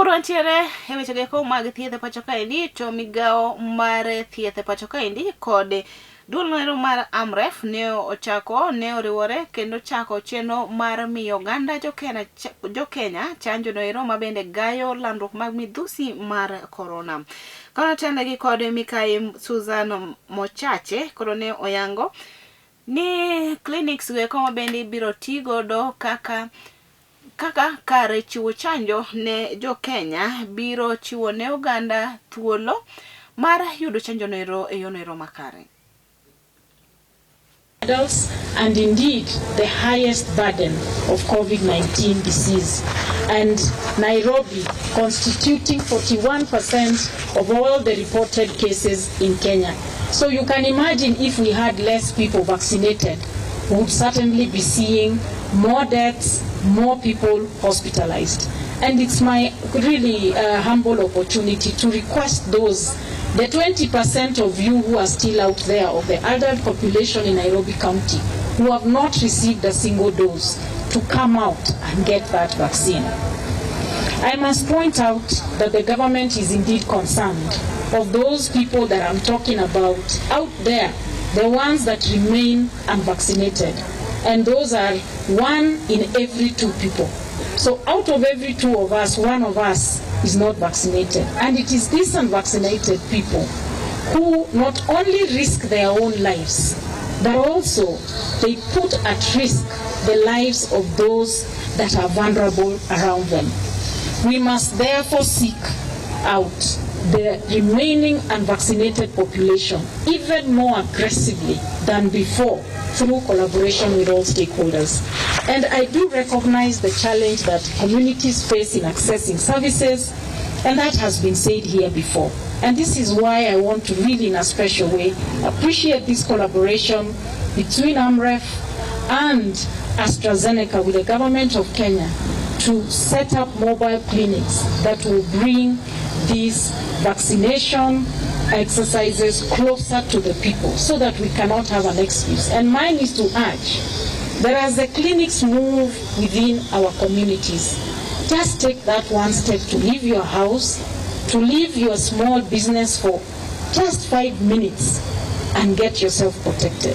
Kapodwantiere eweche geko mag thieth pacho kaendi to migao mar thieth pacho kaendi kod duol noero mar AMREF ne oriwore kendo chako chenro mar miyo oganda jo-Kenya chanjo noero mabende gayo landruok mag midhusi mar Korona. Kono tendegi kod Mikai Susan Mochache koro ne oyango ni clinics geko mabende biro tigodo kaka kare chiwo chanjo ne jo-Kenya biro chiwo ne oganda thuolo mar yudo chanjo noero e yonoero makare. Adults and indeed the highest burden of COVID-19 disease, and Nairobi constituting 41% of all the reported cases in Kenya. So you can imagine if we had less people vaccinated, we would certainly be seeing more deaths, more people hospitalized. And it's my really humble opportunity to request the 20% of you who are still out there of the adult population in Nairobi County who have not received a single dose to come out and get that vaccine. I must point out that the government is indeed concerned of those people that I'm talking about out there, the ones that remain unvaccinated. And those are 1 in every 2 people. So out of every 2 of us, 1 of us is not vaccinated. And it is these unvaccinated people who not only risk their own lives, but also they put at risk the lives of those that are vulnerable around them. We must therefore seek out the remaining unvaccinated population even more aggressively than before through collaboration with all stakeholders. And I do recognize the challenge that communities face in accessing services, and that has been said here before. And this is why I want to really, in a special way, appreciate this collaboration between AMREF and AstraZeneca with the government of Kenya to set up mobile clinics that will bring these vaccination exercises closer to the people so that we cannot have an excuse. And mine is to urge that as the clinics move within our communities, just take that one step to leave your house, to leave your small business for just 5 minutes and get yourself protected.